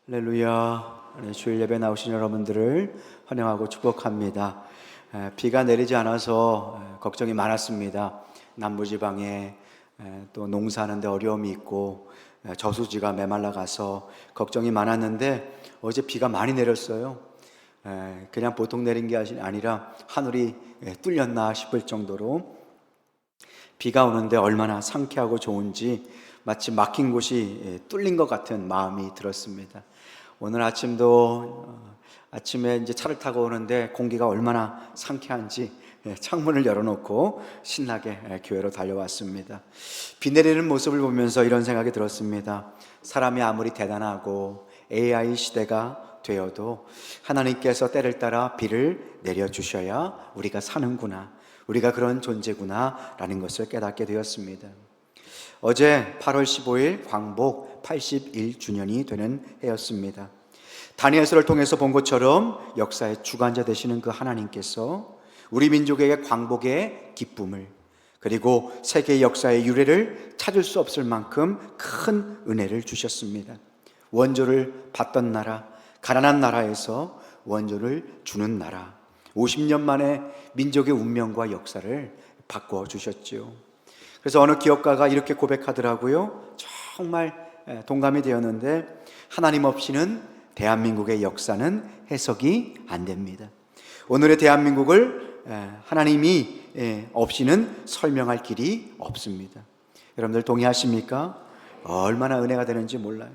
할렐루야. 주일 예배 나오신 여러분들을 환영하고 축복합니다. 비가 내리지 않아서 걱정이 많았습니다. 남부지방에 또 농사하는데 어려움이 있고 저수지가 메말라 가서 걱정이 많았는데 어제 비가 많이 내렸어요. 그냥 보통 내린 게 아니라 하늘이 뚫렸나 싶을 정도로 비가 오는데 얼마나 상쾌하고 좋은지 마치 막힌 곳이 뚫린 것 같은 마음이 들었습니다. 오늘 아침도 아침에 이제 차를 타고 오는데 공기가 얼마나 상쾌한지 창문을 열어놓고 신나게 교회로 달려왔습니다. 비 내리는 모습을 보면서 이런 생각이 들었습니다. 사람이 아무리 대단하고 AI 시대가 되어도 하나님께서 때를 따라 비를 내려주셔야 우리가 사는구나, 우리가 그런 존재구나 라는 것을 깨닫게 되었습니다. 어제 8월 15일 광복 81주년이 되는 해였습니다. 다니엘서를 통해서 본 것처럼 역사의 주관자 되시는 그 하나님께서 우리 민족에게 광복의 기쁨을, 그리고 세계 역사의 유래를 찾을 수 없을 만큼 큰 은혜를 주셨습니다. 원조를 받던 나라, 가난한 나라에서 원조를 주는 나라, 50년 만에 민족의 운명과 역사를 바꿔 주셨죠. 그래서 어느 기업가가 이렇게 고백하더라고요. 정말 동감이 되었는데, 하나님 없이는 대한민국의 역사는 해석이 안 됩니다. 오늘의 대한민국을 하나님이 없이는 설명할 길이 없습니다. 여러분들 동의하십니까? 얼마나 은혜가 되는지 몰라요.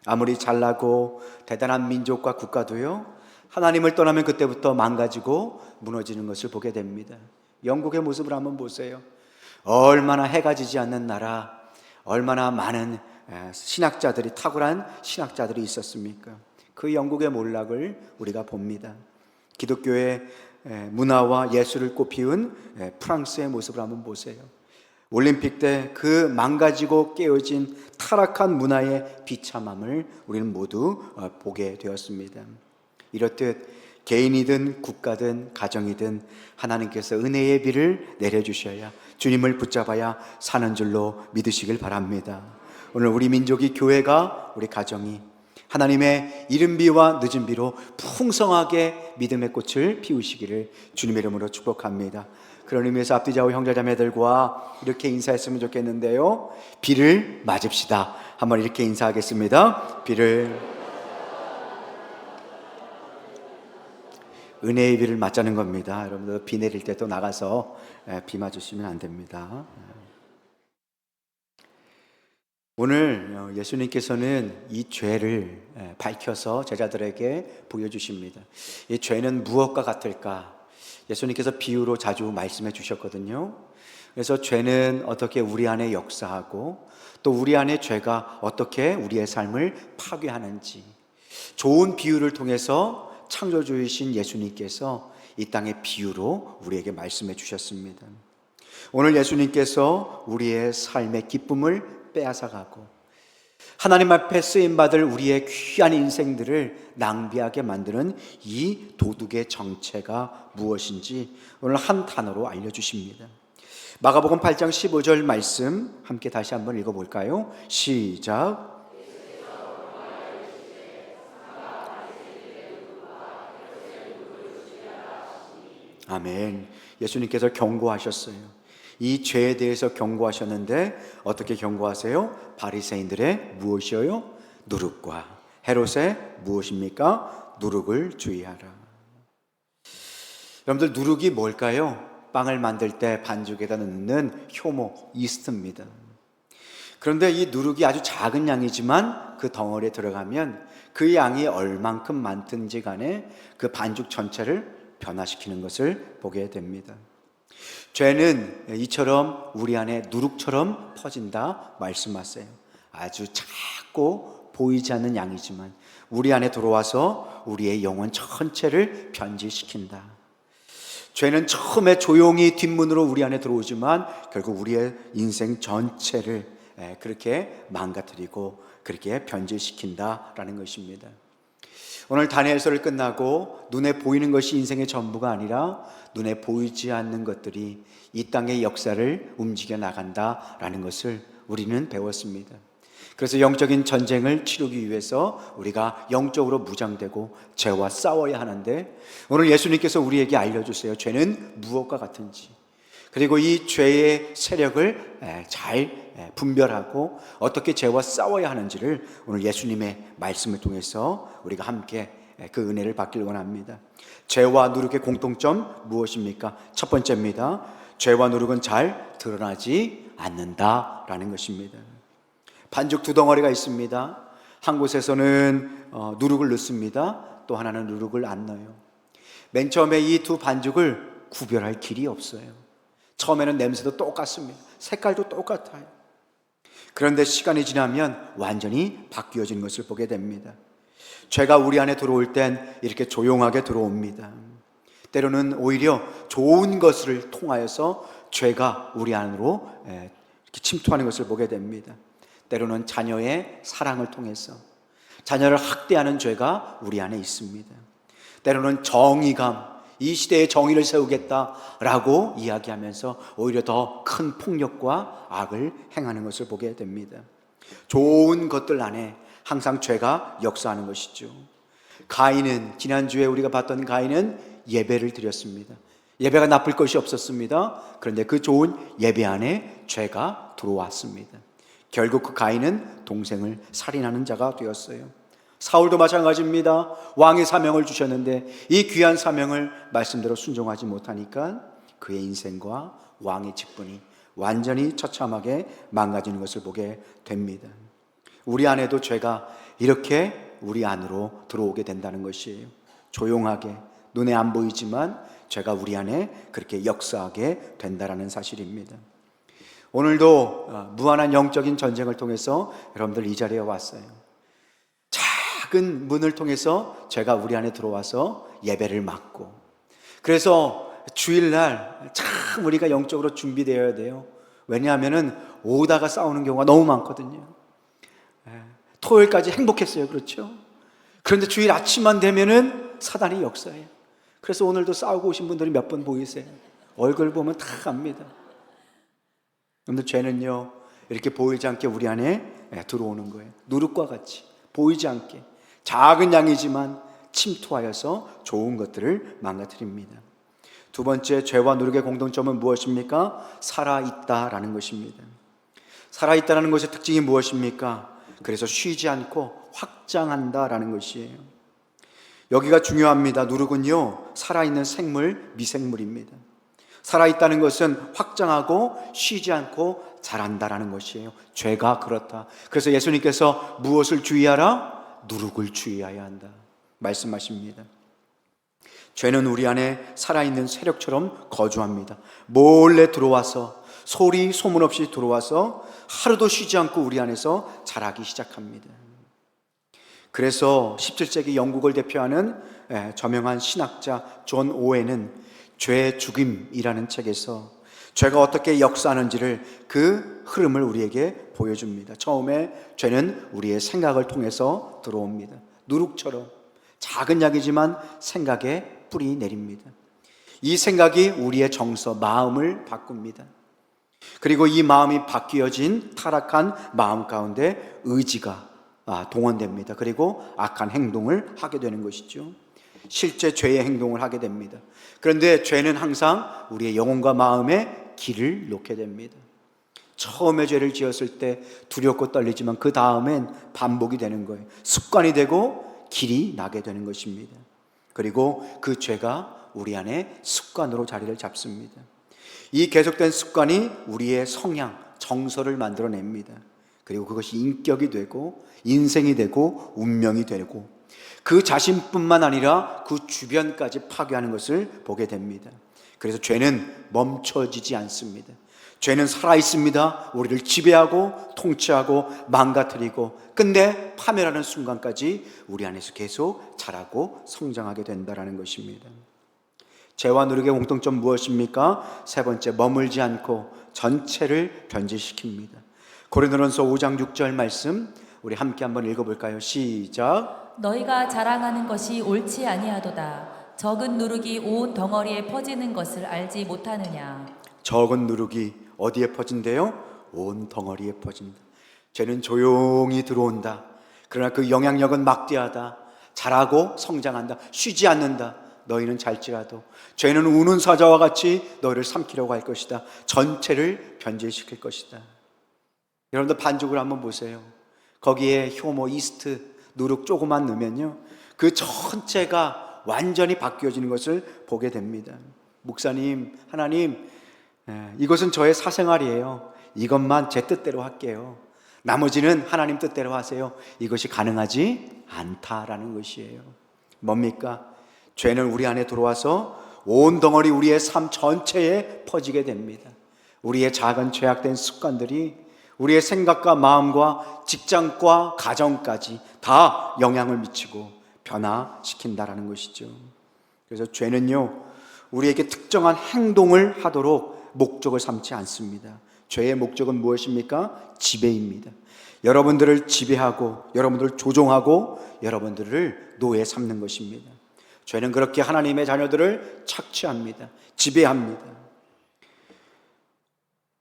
아무리 잘나고 대단한 민족과 국가도요, 하나님을 떠나면 그때부터 망가지고 무너지는 것을 보게 됩니다. 영국의 모습을 한번 보세요. 얼마나 해가 지지 않는 나라, 얼마나 많은 신학자들이, 탁월한 신학자들이 있었습니까? 그 영국의 몰락을 우리가 봅니다. 기독교의 문화와 예술을 꽃피운 프랑스의 모습을 한번 보세요. 올림픽 때 그 망가지고 깨어진 타락한 문화의 비참함을 우리는 모두 보게 되었습니다. 이렇듯 개인이든 국가든 가정이든 하나님께서 은혜의 비를 내려주셔야, 주님을 붙잡아야 사는 줄로 믿으시길 바랍니다. 오늘 우리 민족이, 교회가, 우리 가정이 하나님의 이른 비와 늦은 비로 풍성하게 믿음의 꽃을 피우시기를 주님의 이름으로 축복합니다. 그런 의미에서 앞뒤 좌우 형제자매들과 이렇게 인사했으면 좋겠는데요. 비를 맞읍시다. 한번 이렇게 인사하겠습니다. 은혜의 비를 맞자는 겁니다. 여러분들 비 내릴 때 또 나가서 비 맞으시면 안 됩니다. 오늘 예수님께서는 이 죄를 밝혀서 제자들에게 보여주십니다. 이 죄는 무엇과 같을까? 예수님께서 비유로 자주 말씀해 주셨거든요. 그래서 죄는 어떻게 우리 안에 역사하고, 또 우리 안에 죄가 어떻게 우리의 삶을 파괴하는지, 좋은 비유를 통해서 창조주이신 예수님께서 이 땅의 비유로 우리에게 말씀해 주셨습니다. 오늘 예수님께서 우리의 삶의 기쁨을 빼앗아가고 하나님 앞에 쓰임받을 우리의 귀한 인생들을 낭비하게 만드는 이 도둑의 정체가 무엇인지 오늘 한 단어로 알려주십니다. 마가복음 8장 15절 말씀 함께 다시 한번 읽어볼까요? 시작. 아멘. 예수님께서 경고하셨어요. 이 죄에 대해서 경고하셨는데 어떻게 경고하세요? 바리새인들의 무엇이요? 누룩과 헤롯의 무엇입니까? 누룩을 주의하라. 여러분들, 누룩이 뭘까요? 빵을 만들 때 반죽에다 넣는 효모, 이스트입니다. 그런데 이 누룩이 아주 작은 양이지만 그 덩어리에 들어가면 그 양이 얼만큼 많든지 간에 그 반죽 전체를 변화시키는 것을 보게 됩니다. 죄는 이처럼 우리 안에 누룩처럼 퍼진다 말씀하세요. 아주 작고 보이지 않는 양이지만 우리 안에 들어와서 우리의 영혼 전체를 변질시킨다. 죄는 처음에 조용히 뒷문으로 우리 안에 들어오지만 결국 우리의 인생 전체를 그렇게 망가뜨리고 그렇게 변질시킨다라는 것입니다. 오늘 다니엘서를 끝나고 눈에 보이는 것이 인생의 전부가 아니라 눈에 보이지 않는 것들이 이 땅의 역사를 움직여 나간다라는 것을 우리는 배웠습니다. 그래서 영적인 전쟁을 치르기 위해서 우리가 영적으로 무장되고 죄와 싸워야 하는데, 오늘 예수님께서 우리에게 알려주세요. 죄는 무엇과 같은지, 그리고 이 죄의 세력을 잘 분별하고 어떻게 죄와 싸워야 하는지를 오늘 예수님의 말씀을 통해서 우리가 함께 그 은혜를 받기를 원합니다. 죄와 누룩의 공통점 무엇입니까? 첫 번째입니다. 죄와 누룩은 잘 드러나지 않는다라는 것입니다. 반죽 두 덩어리가 있습니다. 한 곳에서는 누룩을 넣습니다. 또 하나는 누룩을 안 넣어요. 맨 처음에 이 두 반죽을 구별할 길이 없어요. 처음에는 냄새도 똑같습니다. 색깔도 똑같아요. 그런데 시간이 지나면 완전히 바뀌어진 것을 보게 됩니다. 죄가 우리 안에 들어올 땐 이렇게 조용하게 들어옵니다. 때로는 오히려 좋은 것을 통하여서 죄가 우리 안으로 이렇게 침투하는 것을 보게 됩니다. 때로는 자녀의 사랑을 통해서 자녀를 학대하는 죄가 우리 안에 있습니다. 때로는 정의감, 이 시대에 정의를 세우겠다라고 이야기하면서 오히려 더 큰 폭력과 악을 행하는 것을 보게 됩니다. 좋은 것들 안에 항상 죄가 역사하는 것이죠. 가인은, 지난주에 우리가 봤던 가인은 예배를 드렸습니다. 예배가 나쁠 것이 없었습니다. 그런데 그 좋은 예배 안에 죄가 들어왔습니다. 결국 그 가인은 동생을 살인하는 자가 되었어요. 사울도 마찬가지입니다. 왕의 사명을 주셨는데 이 귀한 사명을 말씀대로 순종하지 못하니까 그의 인생과 왕의 직분이 완전히 처참하게 망가지는 것을 보게 됩니다. 우리 안에도 죄가 이렇게 우리 안으로 들어오게 된다는 것이에요. 조용하게, 눈에 안 보이지만 죄가 우리 안에 그렇게 역사하게 된다는 사실입니다. 오늘도 무한한 영적인 전쟁을 통해서 여러분들 이 자리에 왔어요. 작은 문을 통해서 죄가 우리 안에 들어와서 예배를 막고, 그래서 주일날 참 우리가 영적으로 준비되어야 돼요. 왜냐하면 오다가 싸우는 경우가 너무 많거든요. 토요일까지 행복했어요. 그렇죠? 그런데 주일 아침만 되면은 사단이 역사해요. 그래서 오늘도 싸우고 오신 분들이 몇 분 보이세요? 얼굴 보면 다 압니다. 그런데 죄는요, 이렇게 보이지 않게 우리 안에 들어오는 거예요. 누룩과 같이 보이지 않게 작은 양이지만 침투하여서 좋은 것들을 망가뜨립니다. 두 번째, 죄와 누룩의 공통점은 무엇입니까? 살아있다라는 것입니다. 살아있다라는 것의 특징이 무엇입니까? 그래서 쉬지 않고 확장한다라는 것이에요. 여기가 중요합니다. 누룩은요, 살아있는 생물, 미생물입니다. 살아있다는 것은 확장하고 쉬지 않고 자란다라는 것이에요. 죄가 그렇다. 그래서 예수님께서 무엇을 주의하라? 누룩을 주의해야 한다 말씀하십니다. 죄는 우리 안에 살아있는 세력처럼 거주합니다. 몰래 들어와서, 소리 소문 없이 들어와서 하루도 쉬지 않고 우리 안에서 자라기 시작합니다. 그래서 17세기 영국을 대표하는 저명한 신학자 존 오웬은 죄의 죽임이라는 책에서 죄가 어떻게 역사하는지를, 그 흐름을 우리에게 보여줍니다. 처음에 죄는 우리의 생각을 통해서 들어옵니다. 누룩처럼 작은 약이지만 생각에 뿌리 내립니다. 이 생각이 우리의 정서, 마음을 바꿉니다. 그리고 이 마음이 바뀌어진 타락한 마음 가운데 의지가 동원됩니다. 그리고 악한 행동을 하게 되는 것이죠. 실제 죄의 행동을 하게 됩니다. 그런데 죄는 항상 우리의 영혼과 마음에 길을 놓게 됩니다. 처음에 죄를 지었을 때 두렵고 떨리지만 그 다음엔 반복이 되는 거예요. 습관이 되고 길이 나게 되는 것입니다. 그리고 그 죄가 우리 안에 습관으로 자리를 잡습니다. 이 계속된 습관이 우리의 성향, 정서를 만들어냅니다. 그리고 그것이 인격이 되고 인생이 되고 운명이 되고 그 자신뿐만 아니라 그 주변까지 파괴하는 것을 보게 됩니다. 그래서 죄는 멈춰지지 않습니다. 죄는 살아있습니다. 우리를 지배하고 통치하고 망가뜨리고 끝내 파멸하는 순간까지 우리 안에서 계속 자라고 성장하게 된다는 것입니다. 죄와 누룩의 공통점 무엇입니까? 세 번째, 머물지 않고 전체를 변질시킵니다. 고린도전서 5장 6절 말씀 우리 함께 한번 읽어볼까요? 시작. 너희가 자랑하는 것이 옳지 아니하도다. 적은 누룩이 온 덩어리에 퍼지는 것을 알지 못하느냐. 적은 누룩이 어디에 퍼진대요? 온 덩어리에 퍼진다. 죄는 조용히 들어온다. 그러나 그 영향력은 막대하다. 잘하고 성장한다. 쉬지 않는다. 너희는 잘지라도 죄는 우는 사자와 같이 너희를 삼키려고 할 것이다. 전체를 변질시킬 것이다. 여러분들 반죽을 한번 보세요. 거기에 효모, 이스트, 누룩 조금만 넣으면요, 그 전체가 완전히 바뀌어지는 것을 보게 됩니다. 목사님, 하나님, 이것은 저의 사생활이에요. 이것만 제 뜻대로 할게요. 나머지는 하나님 뜻대로 하세요. 이것이 가능하지 않다라는 것이에요. 뭡니까? 죄는 우리 안에 들어와서 온 덩어리 우리의 삶 전체에 퍼지게 됩니다. 우리의 작은 죄악된 습관들이 우리의 생각과 마음과 직장과 가정까지 다 영향을 미치고 변화시킨다라는 것이죠. 그래서 죄는요, 우리에게 특정한 행동을 하도록 목적을 삼지 않습니다. 죄의 목적은 무엇입니까? 지배입니다. 여러분들을 지배하고 여러분들을 조종하고 여러분들을 노예 삼는 것입니다. 죄는 그렇게 하나님의 자녀들을 착취합니다. 지배합니다.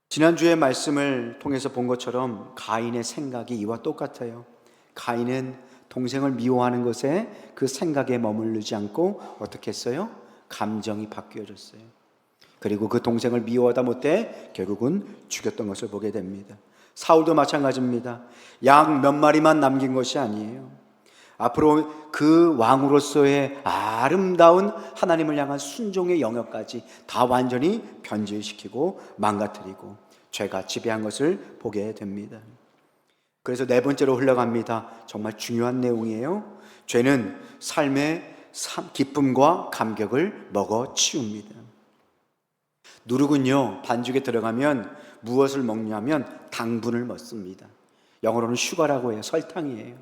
지난주의 말씀을 통해서 본 것처럼 가인의 생각이 이와 똑같아요. 가인은 동생을 미워하는 것에 그 생각에 머무르지 않고 어떻게 했어요? 감정이 바뀌어졌어요. 그리고 그 동생을 미워하다 못해 결국은 죽였던 것을 보게 됩니다. 사울도 마찬가지입니다. 양 몇 마리만 남긴 것이 아니에요. 앞으로 그 왕으로서의 아름다운 하나님을 향한 순종의 영역까지 다 완전히 변질시키고 망가뜨리고 죄가 지배한 것을 보게 됩니다. 그래서 네 번째로 흘러갑니다. 정말 중요한 내용이에요. 죄는 삶의 기쁨과 감격을 먹어 치웁니다. 누룩은요, 반죽에 들어가면 무엇을 먹냐면 당분을 먹습니다. 영어로는 슈가라고 해요. 설탕이에요.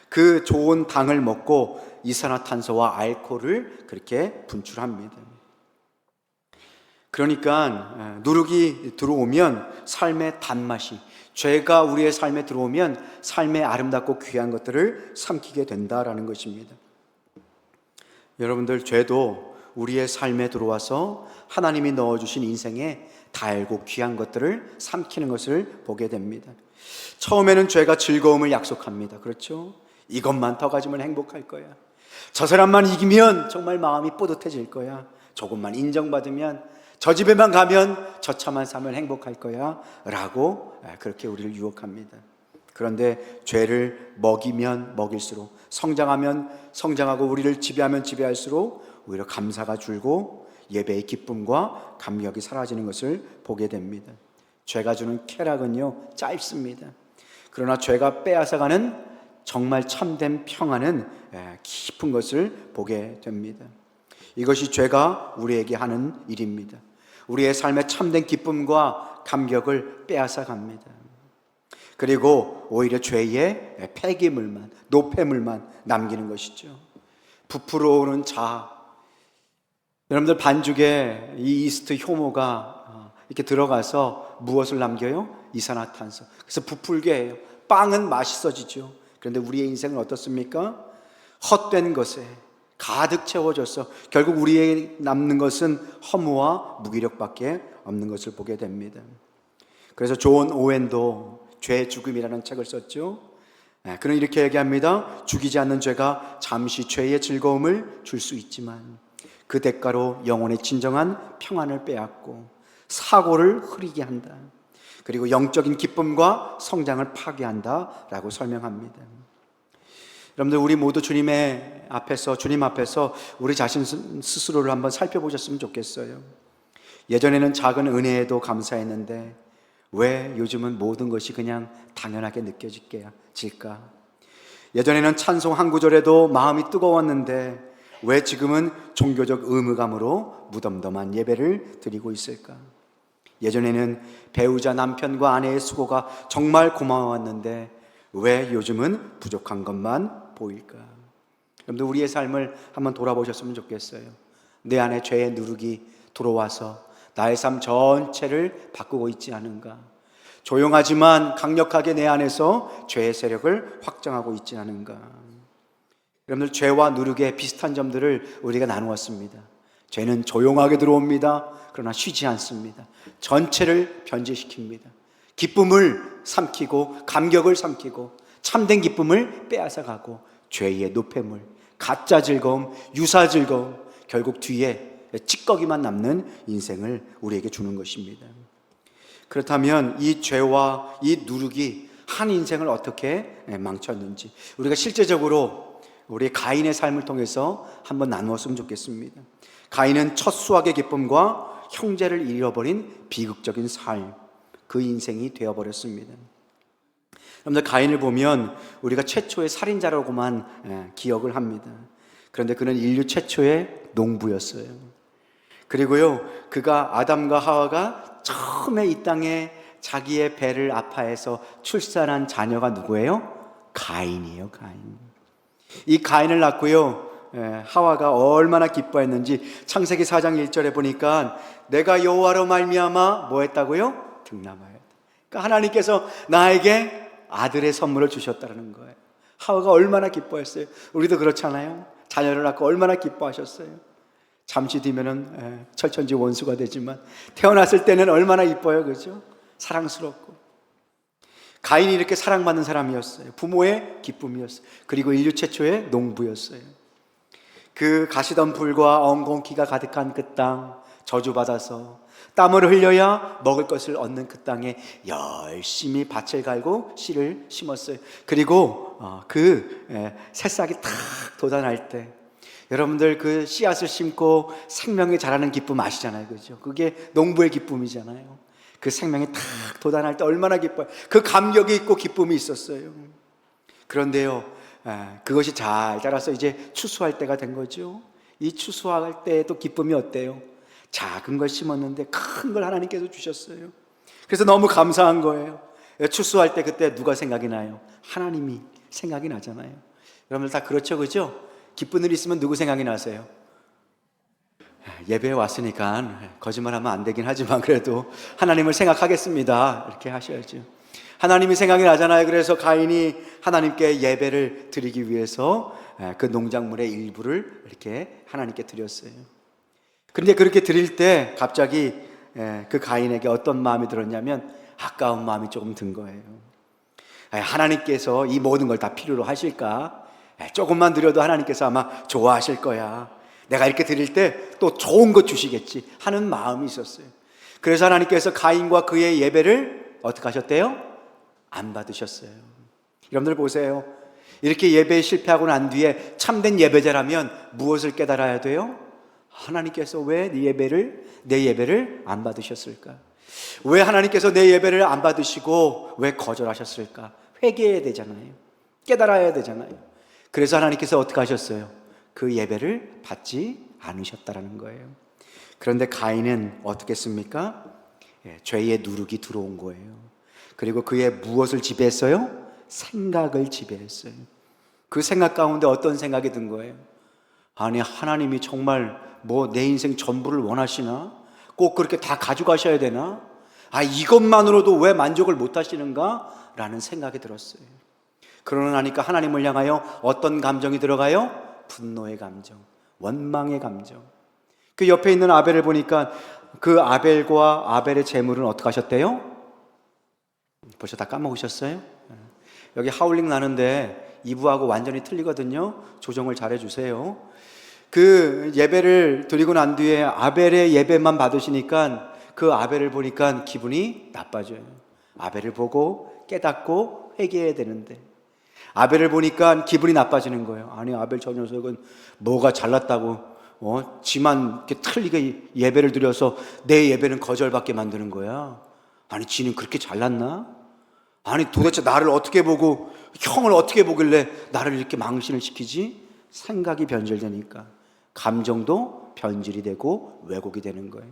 그 좋은 당을 먹고 이산화탄소와 알코올을 그렇게 분출합니다. 그러니까 누룩이 들어오면 삶의 단맛이, 죄가 우리의 삶에 들어오면 삶의 아름답고 귀한 것들을 삼키게 된다라는 것입니다. 여러분들, 죄도 우리의 삶에 들어와서 하나님이 넣어주신 인생에 달고 귀한 것들을 삼키는 것을 보게 됩니다. 처음에는 죄가 즐거움을 약속합니다. 그렇죠? 이것만 더 가지면 행복할 거야. 저 사람만 이기면 정말 마음이 뿌듯해질 거야. 조금만 인정받으면, 저 집에만 가면, 저 차만 사면 행복할 거야 라고 그렇게 우리를 유혹합니다. 그런데 죄를 먹이면 먹일수록, 성장하면 성장하고, 우리를 지배하면 지배할수록 오히려 감사가 줄고 예배의 기쁨과 감격이 사라지는 것을 보게 됩니다. 죄가 주는 쾌락은요, 짧습니다. 그러나 죄가 빼앗아가는 정말 참된 평안은 깊은 것을 보게 됩니다. 이것이 죄가 우리에게 하는 일입니다. 우리의 삶의 참된 기쁨과 감격을 빼앗아갑니다. 그리고 오히려 죄의 폐기물만, 노폐물만 남기는 것이죠. 부풀어 오는 자아. 여러분들, 반죽에 이 이스트 효모가 이렇게 들어가서 무엇을 남겨요? 이산화탄소. 그래서 부풀게 해요. 빵은 맛있어지죠. 그런데 우리의 인생은 어떻습니까? 헛된 것에 가득 채워져서 결국 우리에게 남는 것은 허무와 무기력밖에 없는 것을 보게 됩니다. 그래서 존 오웬도 죄의 죽음이라는 책을 썼죠. 그는 이렇게 얘기합니다. 죽이지 않는 죄가 잠시 죄의 즐거움을 줄 수 있지만 그 대가로 영혼의 진정한 평안을 빼앗고 사고를 흐리게 한다. 그리고 영적인 기쁨과 성장을 파괴한다 라고 설명합니다. 여러분들, 우리 모두 주님 앞에서 우리 자신 스스로를 한번 살펴보셨으면 좋겠어요. 예전에는 작은 은혜에도 감사했는데 왜 요즘은 모든 것이 그냥 당연하게 느껴질까? 예전에는 찬송 한 구절에도 마음이 뜨거웠는데 왜 지금은 종교적 의무감으로 무덤덤한 예배를 드리고 있을까? 예전에는 배우자 남편과 아내의 수고가 정말 고마웠는데 왜 요즘은 부족한 것만 보일까? 여러분들, 우리의 삶을 한번 돌아보셨으면 좋겠어요. 내 안에 죄의 누룩이 들어와서 나의 삶 전체를 바꾸고 있지 않은가? 조용하지만 강력하게 내 안에서 죄의 세력을 확장하고 있지 않은가? 여러분들, 죄와 누룩의 비슷한 점들을 우리가 나누었습니다. 죄는 조용하게 들어옵니다. 그러나 쉬지 않습니다. 전체를 변질시킵니다. 기쁨을 삼키고 감격을 삼키고 참된 기쁨을 빼앗아가고 죄의 노폐물, 가짜 즐거움, 유사 즐거움, 결국 뒤에 찌꺼기만 남는 인생을 우리에게 주는 것입니다. 그렇다면 이 죄와 이 누룩이 한 인생을 어떻게 망쳤는지 우리가 실제적으로 우리 가인의 삶을 통해서 한번 나누었으면 좋겠습니다. 가인은 첫 수확의 기쁨과 형제를 잃어버린 비극적인 삶, 그 인생이 되어버렸습니다. 여러분들, 가인을 보면 우리가 최초의 살인자라고만 기억을 합니다. 그런데 그는 인류 최초의 농부였어요. 그리고요, 그가 아담과 하와가 처음에 이 땅에 자기의 배를 아파해서 출산한 자녀가 누구예요? 가인이에요. 가인. 이 가인을 낳고요, 하와가 얼마나 기뻐했는지 창세기 4장 1절에 보니까 내가 여호와로 말미암아 뭐 했다고요? 등남하였다. 그러니까 하나님께서 나에게 아들의 선물을 주셨다는 거예요. 하와가 얼마나 기뻐했어요. 우리도 그렇잖아요. 자녀를 낳고 얼마나 기뻐하셨어요. 잠시 뒤면은 철천지 원수가 되지만 태어났을 때는 얼마나 이뻐요, 그죠? 사랑스럽고. 가인이 이렇게 사랑받는 사람이었어요. 부모의 기쁨이었어요. 그리고 인류 최초의 농부였어요. 그 가시던 풀과 엉겅퀴가 가득한 그 땅, 저주받아서 땀을 흘려야 먹을 것을 얻는 그 땅에 열심히 밭을 갈고 씨를 심었어요. 그리고 그 새싹이 탁 돋아날 때, 여러분들 그 씨앗을 심고 생명이 자라는 기쁨 아시잖아요, 그죠? 그게 농부의 기쁨이잖아요. 그 생명이 탁 돋아날 때 얼마나 기뻐요. 그 감격이 있고 기쁨이 있었어요. 그런데요, 그것이 잘 자라서 이제 추수할 때가 된 거죠. 이 추수할 때도 기쁨이 어때요? 작은 걸 심었는데 큰 걸 하나님께서 주셨어요. 그래서 너무 감사한 거예요. 추수할 때 그때 누가 생각이 나요? 하나님이 생각이 나잖아요. 여러분들 다 그렇죠, 그죠? 기쁜 일 있으면 누구 생각이 나세요? 예배에 왔으니까 거짓말하면 안 되긴 하지만 그래도 하나님을 생각하겠습니다, 이렇게 하셔야죠. 하나님이 생각이 나잖아요. 그래서 가인이 하나님께 예배를 드리기 위해서 그 농작물의 일부를 이렇게 하나님께 드렸어요. 그런데 그렇게 드릴 때 갑자기 그 가인에게 어떤 마음이 들었냐면 아까운 마음이 조금 든 거예요. 하나님께서 이 모든 걸 다 필요로 하실까? 조금만 드려도 하나님께서 아마 좋아하실 거야. 내가 이렇게 드릴 때 또 좋은 것 주시겠지 하는 마음이 있었어요. 그래서 하나님께서 가인과 그의 예배를 어떻게 하셨대요? 안 받으셨어요. 여러분들 보세요. 이렇게 예배에 실패하고 난 뒤에 참된 예배자라면 무엇을 깨달아야 돼요? 하나님께서 왜 내 예배를 안 받으셨을까? 왜 하나님께서 내 예배를 안 받으시고 왜 거절하셨을까? 회개해야 되잖아요. 깨달아야 되잖아요. 그래서 하나님께서 어떻게 하셨어요? 그 예배를 받지 않으셨다라는 거예요. 그런데 가인은 어떻게 했습니까? 죄의 누룩이 들어온 거예요. 그리고 그의 무엇을 지배했어요? 생각을 지배했어요. 그 생각 가운데 어떤 생각이 든 거예요? 아니, 하나님이 정말 뭐 내 인생 전부를 원하시나? 꼭 그렇게 다 가져가셔야 되나? 이것만으로도 왜 만족을 못 하시는가? 라는 생각이 들었어요. 그러고 나니까 하나님을 향하여 어떤 감정이 들어가요? 분노의 감정, 원망의 감정. 그 옆에 있는 아벨을 보니까 그 아벨과 아벨의 재물은 어떻게 하셨대요? 벌써 다 까먹으셨어요? 여기 하울링 나는데 2부하고 완전히 틀리거든요. 조정을 잘 해주세요. 그 예배를 드리고 난 뒤에 아벨의 예배만 받으시니까 그 아벨을 보니까 기분이 나빠져요. 아벨을 보고 깨닫고 회개해야 되는데 아벨을 보니까 기분이 나빠지는 거예요. 아니, 아벨 저 녀석은 뭐가 잘났다고 지만 이렇게 틀리게 예배를 드려서 내 예배는 거절받게 만드는 거야. 아니, 지는 그렇게 잘났나? 아니, 도대체 나를 어떻게 보고, 형을 어떻게 보길래 나를 이렇게 망신을 시키지? 생각이 변질되니까 감정도 변질이 되고 왜곡이 되는 거예요.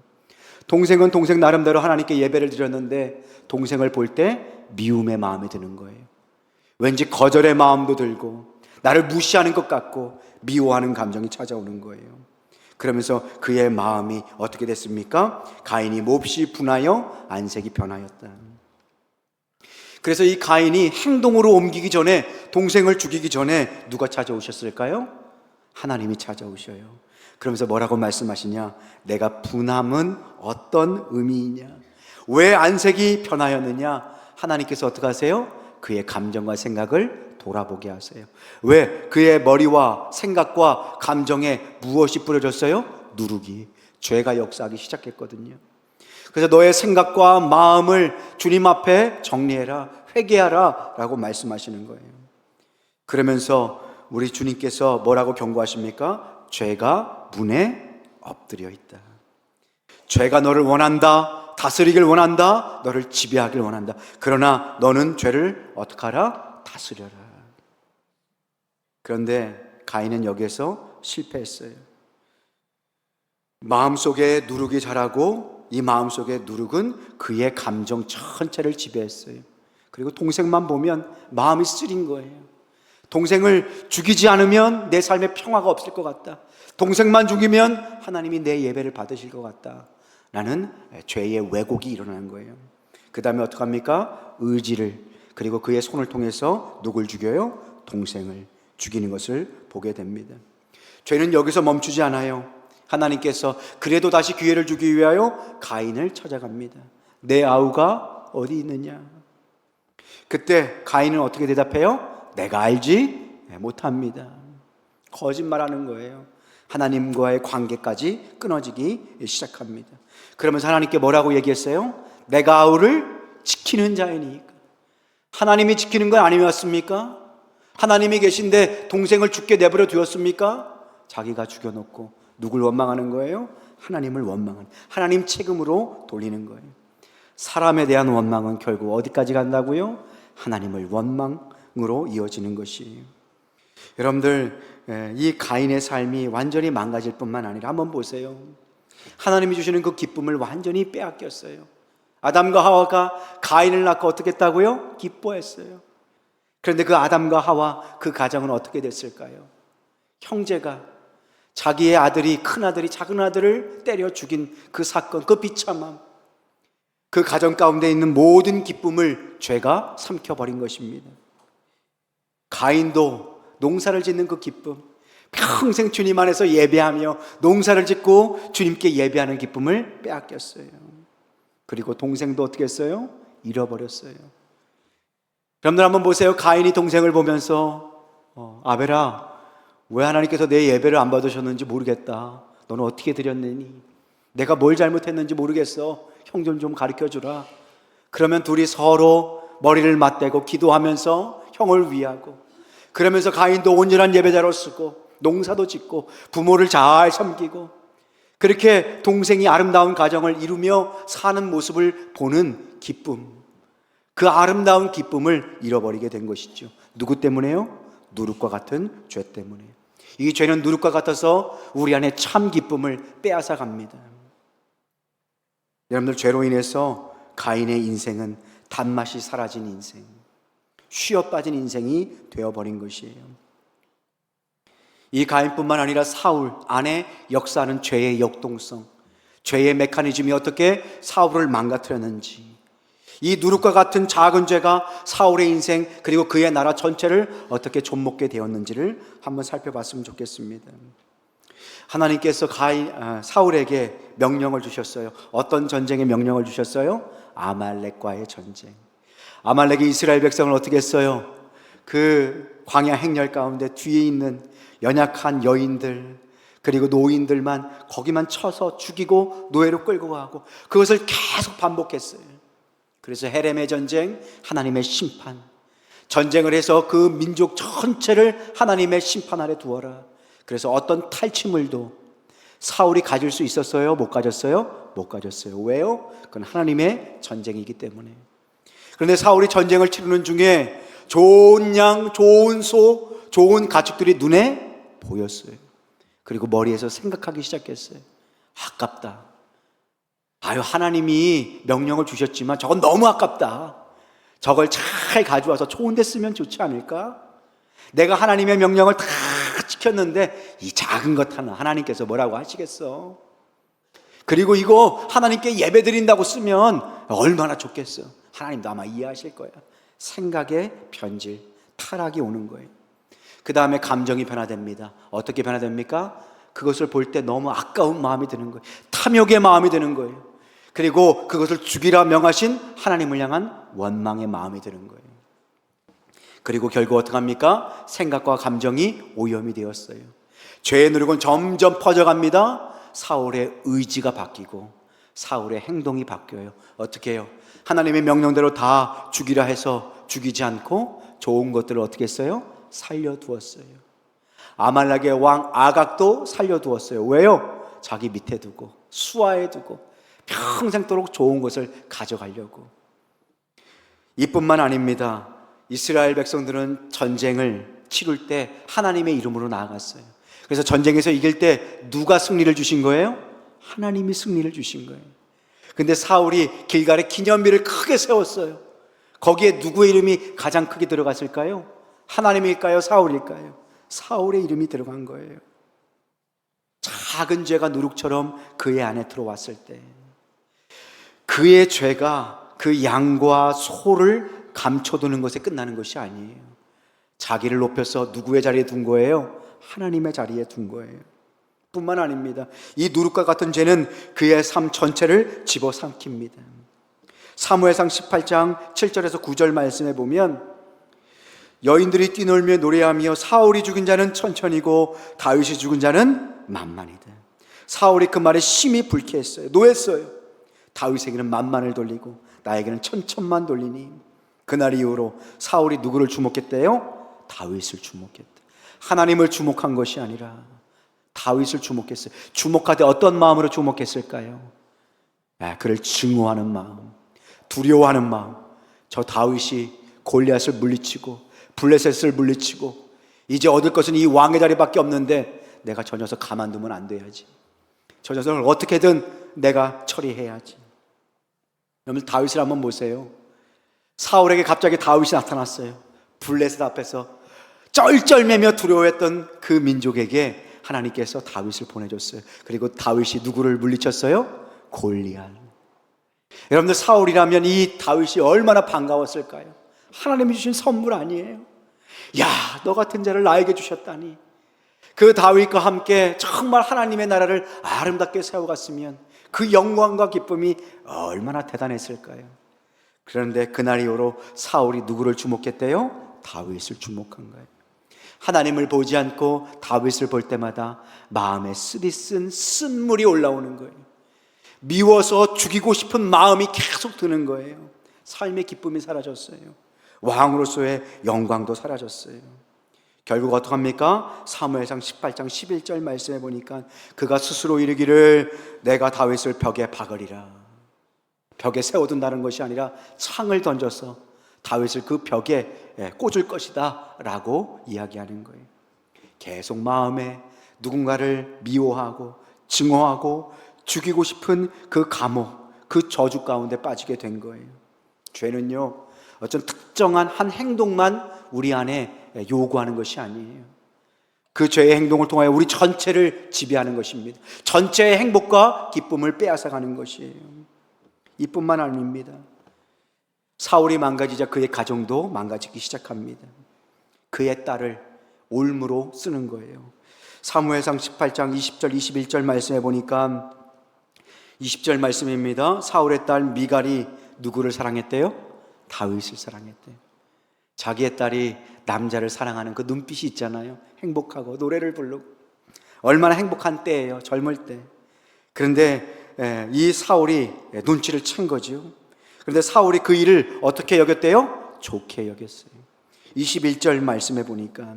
동생은 동생 나름대로 하나님께 예배를 드렸는데 동생을 볼 때 미움의 마음이 드는 거예요. 왠지 거절의 마음도 들고 나를 무시하는 것 같고 미워하는 감정이 찾아오는 거예요. 그러면서 그의 마음이 어떻게 됐습니까? 가인이 몹시 분하여 안색이 변하였다. 그래서 이 가인이 행동으로 옮기기 전에, 동생을 죽이기 전에 누가 찾아오셨을까요? 하나님이 찾아오셔요. 그러면서 뭐라고 말씀하시냐? 내가 분함은 어떤 의미이냐? 왜 안색이 변하였느냐? 하나님께서 어떻게 하세요? 그의 감정과 생각을 돌아보게 하세요. 왜? 그의 머리와 생각과 감정에 무엇이 뿌려졌어요? 누룩이, 죄가 역사하기 시작했거든요. 그래서 너의 생각과 마음을 주님 앞에 정리해라, 회개하라 라고 말씀하시는 거예요. 그러면서 우리 주님께서 뭐라고 경고하십니까? 죄가 문에 엎드려 있다. 죄가 너를 원한다, 다스리길 원한다, 너를 지배하길 원한다. 그러나 너는 죄를 어떻게 하라? 다스려라. 그런데 가인은 여기에서 실패했어요. 마음속에 누룩이 자라고 이 마음속에 누룩은 그의 감정 전체를 지배했어요. 그리고 동생만 보면 마음이 쓰린 거예요. 동생을 죽이지 않으면 내 삶에 평화가 없을 것 같다. 동생만 죽이면 하나님이 내 예배를 받으실 것 같다. 라는 죄의 왜곡이 일어나는 거예요. 그 다음에 어떡합니까? 의지를, 그리고 그의 손을 통해서 누굴 죽여요? 동생을 죽이는 것을 보게 됩니다. 죄는 여기서 멈추지 않아요. 하나님께서 그래도 다시 기회를 주기 위하여 가인을 찾아갑니다. 내 아우가 어디 있느냐? 그때 가인은 어떻게 대답해요? 내가 알지 못합니다. 거짓말하는 거예요. 하나님과의 관계까지 끊어지기 시작합니다. 그러면서 하나님께 뭐라고 얘기했어요? 내가 아우를 지키는 자이니까. 하나님이 지키는 건 아니었습니까? 하나님이 계신데 동생을 죽게 내버려 두었습니까? 자기가 죽여놓고 누굴 원망하는 거예요? 하나님을 원망하는, 하나님 책임으로 돌리는 거예요. 사람에 대한 원망은 결국 어디까지 간다고요? 하나님을 원망으로 이어지는 것이에요. 여러분들, 이 가인의 삶이 완전히 망가질 뿐만 아니라 한번 보세요. 하나님이 주시는 그 기쁨을 완전히 빼앗겼어요. 아담과 하와가 가인을 낳고 어떻게 했다고요? 기뻐했어요. 그런데 그 아담과 하와, 그 가정은 어떻게 됐을까요? 형제가 자기의 아들이, 큰 아들이 작은 아들을 때려 죽인 그 사건, 그 비참함, 그 가정 가운데 있는 모든 기쁨을 죄가 삼켜버린 것입니다. 가인도 농사를 짓는 그 기쁨, 평생 주님 안에서 예배하며 농사를 짓고 주님께 예배하는 기쁨을 빼앗겼어요. 그리고 동생도 어떻게 했어요? 잃어버렸어요. 여러분들 한번 보세요. 가인이 동생을 보면서 아벨아, 왜 하나님께서 내 예배를 안 받으셨는지 모르겠다. 너는 어떻게 드렸느니? 내가 뭘 잘못했는지 모르겠어. 형 좀 가르쳐주라. 그러면 둘이 서로 머리를 맞대고 기도하면서 형을 위하고, 그러면서 가인도 온전한 예배자로 쓰고 농사도 짓고 부모를 잘 섬기고, 그렇게 동생이 아름다운 가정을 이루며 사는 모습을 보는 기쁨, 그 아름다운 기쁨을 잃어버리게 된 것이죠. 누구 때문에요? 누룩과 같은 죄 때문에. 이 죄는 누룩과 같아서 우리 안에 참 기쁨을 빼앗아 갑니다. 여러분들, 죄로 인해서 가인의 인생은 단맛이 사라진 인생, 쉬어 빠진 인생이 되어버린 것이에요. 이 가인뿐만 아니라 사울 안에 역사하는 죄의 역동성, 죄의 메커니즘이 어떻게 사울을 망가뜨렸는지, 이 누룩과 같은 작은 죄가 사울의 인생 그리고 그의 나라 전체를 어떻게 좀먹게 되었는지를 한번 살펴봤으면 좋겠습니다. 하나님께서 사울에게 명령을 주셨어요. 어떤 전쟁의 명령을 주셨어요? 아말렉과의 전쟁. 아말렉이 이스라엘 백성을 어떻게 했어요? 그 광야 행렬 가운데 뒤에 있는 연약한 여인들 그리고 노인들만 거기만 쳐서 죽이고 노예로 끌고 가고, 그것을 계속 반복했어요. 그래서 헤렘의 전쟁, 하나님의 심판, 전쟁을 해서 그 민족 전체를 하나님의 심판 아래 두어라. 그래서 어떤 탈취물도 사울이 가질 수 있었어요? 못 가졌어요? 못 가졌어요. 왜요? 그건 하나님의 전쟁이기 때문에. 그런데 사울이 전쟁을 치르는 중에 좋은 양, 좋은 소, 좋은 가축들이 눈에 보였어요. 그리고 머리에서 생각하기 시작했어요. 아깝다. 아유, 하나님이 명령을 주셨지만 저건 너무 아깝다. 저걸 잘 가져와서 좋은 데 쓰면 좋지 않을까? 내가 하나님의 명령을 다 지켰는데 이 작은 것 하나 하나님께서 뭐라고 하시겠어? 그리고 이거 하나님께 예배 드린다고 쓰면 얼마나 좋겠어. 하나님도 아마 이해하실 거야. 생각의 변질, 타락이 오는 거예요. 그 다음에 감정이 변화됩니다. 어떻게 변화됩니까? 그것을 볼 때 너무 아까운 마음이 드는 거예요. 탐욕의 마음이 드는 거예요. 그리고 그것을 죽이라 명하신 하나님을 향한 원망의 마음이 드는 거예요. 그리고 결국 어떻게 합니까? 생각과 감정이 오염이 되었어요. 죄의 누룩은 점점 퍼져갑니다. 사울의 의지가 바뀌고 사울의 행동이 바뀌어요. 어떻게 해요? 하나님의 명령대로 다 죽이라 해서 죽이지 않고 좋은 것들을 어떻게 했어요? 살려두었어요. 아말렉의 왕 아각도 살려두었어요. 왜요? 자기 밑에 두고 수하에 두고 평생도록 좋은 것을 가져가려고. 이뿐만 아닙니다. 이스라엘 백성들은 전쟁을 치룰 때 하나님의 이름으로 나아갔어요. 그래서 전쟁에서 이길 때 누가 승리를 주신 거예요? 하나님이 승리를 주신 거예요. 근데 사울이 길갈에 기념비를 크게 세웠어요. 거기에 누구의 이름이 가장 크게 들어갔을까요? 하나님일까요? 사울일까요? 사울의 이름이 들어간 거예요. 작은 죄가 누룩처럼 그의 안에 들어왔을 때 그의 죄가 그 양과 소를 감춰두는 것에 끝나는 것이 아니에요. 자기를 높여서 누구의 자리에 둔 거예요? 하나님의 자리에 둔 거예요. 뿐만 아닙니다. 이 누룩과 같은 죄는 그의 삶 전체를 집어삼킵니다. 사무엘상 18장 7절에서 9절 말씀에 보면 여인들이 뛰놀며 노래하며 사울이 죽인 자는 천천히고 다윗이 죽은 자는 만만이다. 사울이 그 말에 심히 불쾌했어요. 노했어요. 다윗에게는 만만을 돌리고 나에게는 천천만 돌리니. 그날 이후로 사울이 누구를 주목했대요? 다윗을 주목했다. 하나님을 주목한 것이 아니라 다윗을 주목했어요. 주목할 때 어떤 마음으로 주목했을까요? 그를 증오하는 마음, 두려워하는 마음. 저 다윗이 골리앗을 물리치고 블레셋을 물리치고 이제 얻을 것은 이 왕의 자리밖에 없는데 내가 저 녀석 가만두면 안 돼야지. 저 녀석을 어떻게든 내가 처리해야지. 여러분 다윗을 한번 보세요. 사울에게 갑자기 다윗이 나타났어요. 블레셋 앞에서 쩔쩔매며 두려워했던 그 민족에게 하나님께서 다윗을 보내줬어요. 그리고 다윗이 누구를 물리쳤어요? 골리앗. 여러분들 사울이라면 이 다윗이 얼마나 반가웠을까요? 하나님이 주신 선물 아니에요? 야, 너 같은 자를 나에게 주셨다니. 그 다윗과 함께 정말 하나님의 나라를 아름답게 세워갔으면 그 영광과 기쁨이 얼마나 대단했을까요? 그런데 그날 이후로 사울이 누구를 주목했대요? 다윗을 주목한 거예요. 하나님을 보지 않고 다윗을 볼 때마다 마음에 쓰디쓴 쓴물이 올라오는 거예요. 미워서 죽이고 싶은 마음이 계속 드는 거예요. 삶의 기쁨이 사라졌어요. 왕으로서의 영광도 사라졌어요. 결국 어떡합니까? 사무엘상 18장 11절 말씀해 보니까 그가 스스로 이르기를 내가 다윗을 벽에 박으리라. 벽에 세워둔다는 것이 아니라 창을 던져서 다윗을 그 벽에 꽂을 것이다 라고 이야기하는 거예요. 계속 마음에 누군가를 미워하고 증오하고 죽이고 싶은 그 감옥, 그 저주 가운데 빠지게 된 거예요. 죄는요, 어떤 특정한 한 행동만 우리 안에 요구하는 것이 아니에요. 그 죄의 행동을 통하여 우리 전체를 지배하는 것입니다. 전체의 행복과 기쁨을 빼앗아가는 것이에요. 이뿐만 아닙니다. 사울이 망가지자 그의 가정도 망가지기 시작합니다. 그의 딸을 올무로 쓰는 거예요. 사무엘상 18장 20절 21절 말씀해 보니까 20절 말씀입니다. 사울의 딸 미갈이 누구를 사랑했대요? 다윗을 사랑했대요. 자기의 딸이 남자를 사랑하는 그 눈빛이 있잖아요. 행복하고 노래를 부르고 얼마나 행복한 때예요. 젊을 때. 그런데 이 사울이 눈치를 챈 거죠. 그런데 사울이 그 일을 어떻게 여겼대요? 좋게 여겼어요. 21절 말씀해 보니까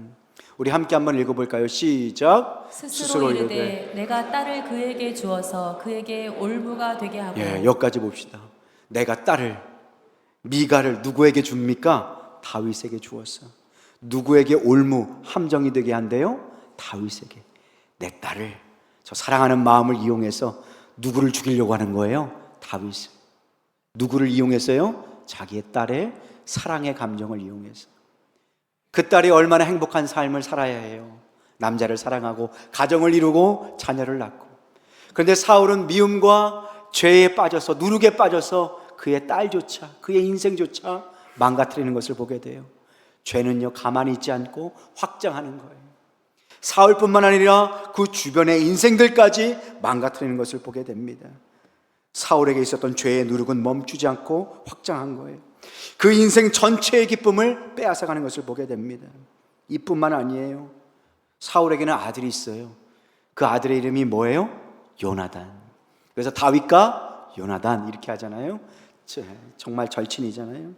우리 함께 한번 읽어볼까요? 시작. 스스로 이르되 내가 딸을 그에게 주어서 그에게 올무가 되게 하고. 여기까지 봅시다. 내가 딸을 미갈을 누구에게 줍니까? 다윗에게 주었어. 누구에게 올무 함정이 되게 한대요? 다윗에게. 내 딸을 저 사랑하는 마음을 이용해서 누구를 죽이려고 하는 거예요? 다윗을. 누구를 이용해서요? 자기의 딸의 사랑의 감정을 이용해서. 그 딸이 얼마나 행복한 삶을 살아야 해요. 남자를 사랑하고 가정을 이루고 자녀를 낳고. 그런데 사울은 미움과 죄에 빠져서 누룩에 빠져서 그의 딸조차 그의 인생조차 망가뜨리는 것을 보게 돼요. 죄는요 가만히 있지 않고 확장하는 거예요. 사울뿐만 아니라 그 주변의 인생들까지 망가뜨리는 것을 보게 됩니다. 사울에게 있었던 죄의 누룩은 멈추지 않고 확장한 거예요. 그 인생 전체의 기쁨을 빼앗아가는 것을 보게 됩니다. 이뿐만 아니에요. 사울에게는 아들이 있어요. 그 아들의 이름이 뭐예요? 요나단. 그래서 다윗과 요나단 이렇게 하잖아요. 정말 절친이잖아요.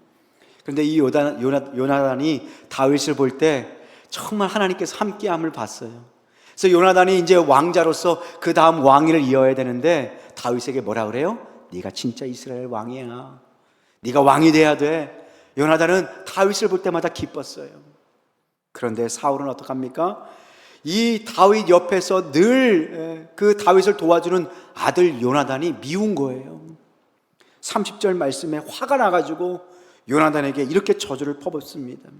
그런데 이 요나단이 다윗을 볼 때 정말 하나님께서 함께함을 봤어요. 그래서 요나단이 이제 왕자로서 그 다음 왕위를 이어야 되는데 다윗에게 뭐라 그래요? 네가 진짜 이스라엘 왕이야. 네가 왕이 돼야 돼. 요나단은 다윗을 볼 때마다 기뻤어요. 그런데 사울은 어떡합니까? 이 다윗 옆에서 늘 그 다윗을 도와주는 아들 요나단이 미운 거예요. 30절 말씀에 화가 나가지고 요나단에게 이렇게 저주를 퍼붓습니다.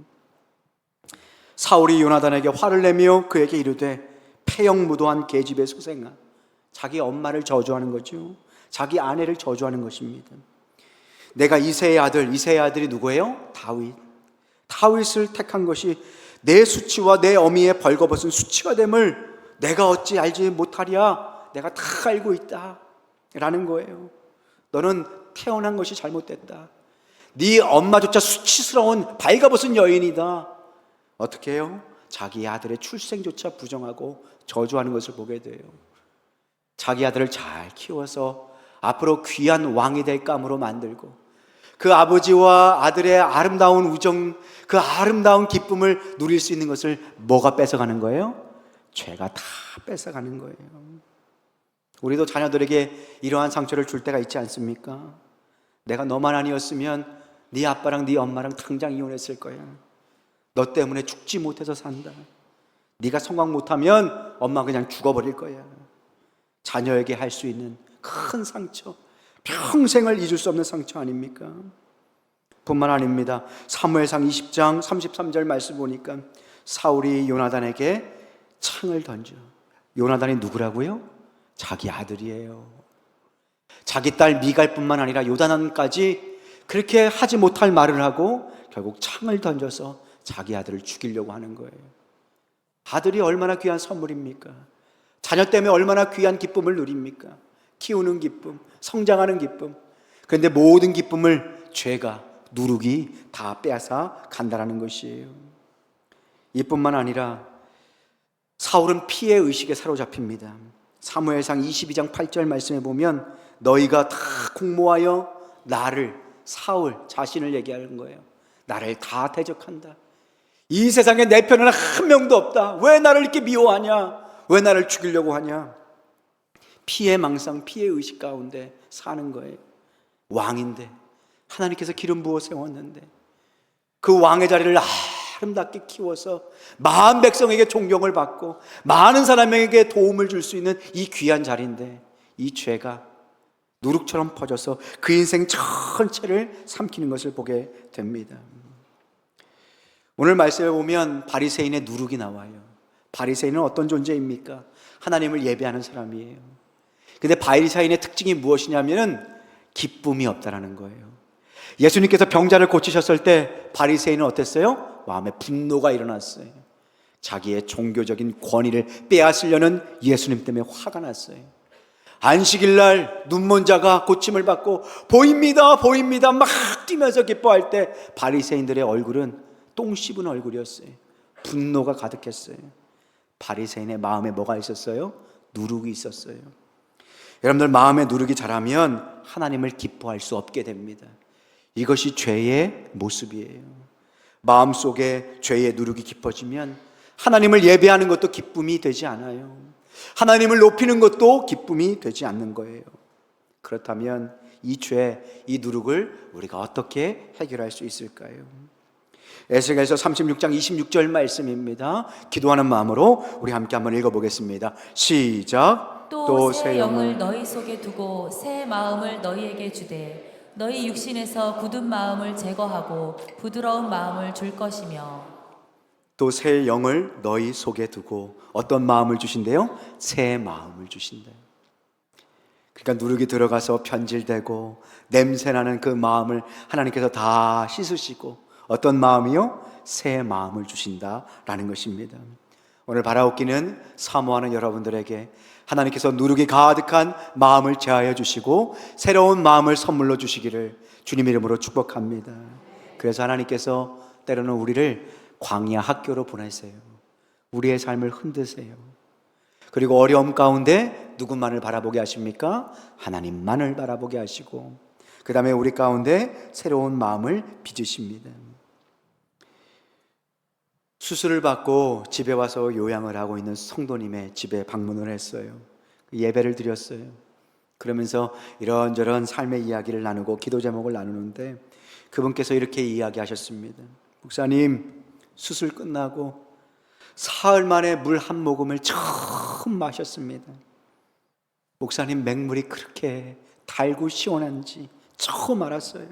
사울이 요나단에게 화를 내며 그에게 이르되 폐역무도한 계집의 소생아. 자기 엄마를 저주하는 거죠. 자기 아내를 저주하는 것입니다. 내가 이새의 아들이 누구예요? 다윗을 택한 것이 내 수치와 내 어미의 벌거벗은 수치가 됨을 내가 어찌 알지 못하랴. 내가 다 알고 있다 라는 거예요. 너는 태어난 것이 잘못됐다. 네 엄마조차 수치스러운 발가벗은 여인이다. 어떻게 해요? 자기 아들의 출생조차 부정하고 저주하는 것을 보게 돼요. 자기 아들을 잘 키워서 앞으로 귀한 왕이 될 감으로 만들고 그 아버지와 아들의 아름다운 우정, 그 아름다운 기쁨을 누릴 수 있는 것을 뭐가 뺏어가는 거예요? 죄가 다 뺏어가는 거예요. 우리도 자녀들에게 이러한 상처를 줄 때가 있지 않습니까? 내가 너만 아니었으면 네 아빠랑 네 엄마랑 당장 이혼했을 거야. 너 때문에 죽지 못해서 산다. 네가 성공 못하면 엄마 그냥 죽어버릴 거야. 자녀에게 할 수 있는 큰 상처, 평생을 잊을 수 없는 상처 아닙니까? 뿐만 아닙니다. 사무엘상 20장 33절 말씀 보니까 사울이 요나단에게 창을 던져. 요나단이 누구라고요? 자기 아들이에요. 자기 딸 미갈뿐만 아니라 요나단까지 그렇게 하지 못할 말을 하고 결국 창을 던져서 자기 아들을 죽이려고 하는 거예요. 아들이 얼마나 귀한 선물입니까? 자녀 때문에 얼마나 귀한 기쁨을 누립니까? 키우는 기쁨, 성장하는 기쁨. 그런데 모든 기쁨을 죄가, 누룩이 다 빼앗아 간다라는 것이에요. 이뿐만 아니라 사울은 피해 의식에 사로잡힙니다. 사무엘상 22장 8절 말씀에 보면 너희가 다 공모하여 나를, 사울 자신을 얘기하는 거예요. 나를 다 대적한다. 이 세상에 내 편은 한 명도 없다. 왜 나를 이렇게 미워하냐? 왜 나를 죽이려고 하냐? 피해 망상, 피해 의식 가운데 사는 거예요. 왕인데 하나님께서 기름 부어 세웠는데 그 왕의 자리를 아름답게 키워서 많은 백성에게 존경을 받고 많은 사람에게 도움을 줄 수 있는 이 귀한 자리인데 이 죄가 누룩처럼 퍼져서 그 인생 전체를 삼키는 것을 보게 됩니다. 오늘 말씀에 보면 바리새인의 누룩이 나와요. 바리새인은 어떤 존재입니까? 하나님을 예배하는 사람이에요. 근데 바리새인의 특징이 무엇이냐면은 기쁨이 없다라는 거예요. 예수님께서 병자를 고치셨을 때 바리새인은 어땠어요? 마음에 분노가 일어났어요. 자기의 종교적인 권위를 빼앗으려는 예수님 때문에 화가 났어요. 안식일 날 눈먼 자가 고침을 받고 보입니다, 보입니다 막 뛰면서 기뻐할 때 바리새인들의 얼굴은 똥 씹은 얼굴이었어요. 분노가 가득했어요. 바리새인의 마음에 뭐가 있었어요? 누룩이 있었어요. 여러분들 마음에 누룩이 자라면 하나님을 기뻐할 수 없게 됩니다. 이것이 죄의 모습이에요. 마음속에 죄의 누룩이 깊어지면 하나님을 예배하는 것도 기쁨이 되지 않아요. 하나님을 높이는 것도 기쁨이 되지 않는 거예요. 그렇다면 이 죄, 이 누룩을 우리가 어떻게 해결할 수 있을까요? 에스겔서 36장 26절 말씀입니다. 기도하는 마음으로 우리 함께 한번 읽어보겠습니다. 시작. 또 새 영을 너희 속에 두고 새 마음을 너희에게 주되 너희 육신에서 굳은 마음을 제거하고 부드러운 마음을 줄 것이며 또 새 영을 너희 속에 두고 어떤 마음을 주신대요? 새 마음을 주신다. 그러니까 누룩이 들어가서 변질되고 냄새나는 그 마음을 하나님께서 다 씻으시고 어떤 마음이요? 새 마음을 주신다라는 것입니다. 오늘 바라옵기는 사모하는 여러분들에게 하나님께서 누룩이 가득한 마음을 제하여 주시고 새로운 마음을 선물로 주시기를 주님 이름으로 축복합니다. 그래서 하나님께서 때로는 우리를 광야 학교로 보내세요. 우리의 삶을 흔드세요. 그리고 어려움 가운데 누구만을 바라보게 하십니까? 하나님만을 바라보게 하시고 그 다음에 우리 가운데 새로운 마음을 빚으십니다. 수술을 받고 집에 와서 요양을 하고 있는 성도님의 집에 방문을 했어요. 예배를 드렸어요. 그러면서 이런저런 삶의 이야기를 나누고 기도 제목을 나누는데 그분께서 이렇게 이야기하셨습니다. 목사님, 수술 끝나고 사흘 만에 물 한 모금을 처음 마셨습니다. 목사님, 맹물이 그렇게 달고 시원한지 처음 알았어요.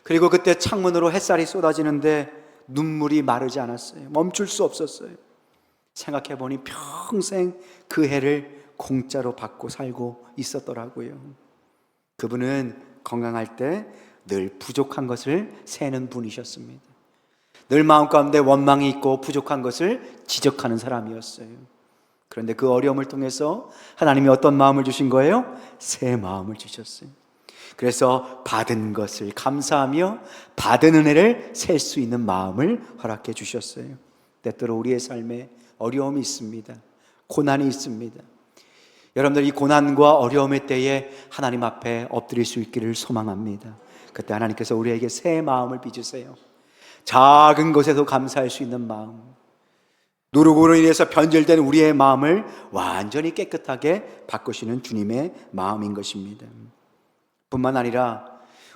그리고 그때 창문으로 햇살이 쏟아지는데 눈물이 마르지 않았어요. 멈출 수 없었어요. 생각해보니 평생 그 해를 공짜로 받고 살고 있었더라고요. 그분은 건강할 때 늘 부족한 것을 세는 분이셨습니다. 늘 마음 가운데 원망이 있고 부족한 것을 지적하는 사람이었어요. 그런데 그 어려움을 통해서 하나님이 어떤 마음을 주신 거예요? 새 마음을 주셨어요. 그래서 받은 것을 감사하며 받은 은혜를 셀 수 있는 마음을 허락해 주셨어요. 때때로 우리의 삶에 어려움이 있습니다. 고난이 있습니다. 여러분들 이 고난과 어려움의 때에 하나님 앞에 엎드릴 수 있기를 소망합니다. 그때 하나님께서 우리에게 새 마음을 빚으세요. 작은 것에도 감사할 수 있는 마음, 누룩으로 인해서 변질된 우리의 마음을 완전히 깨끗하게 바꾸시는 주님의 마음인 것입니다. 뿐만 아니라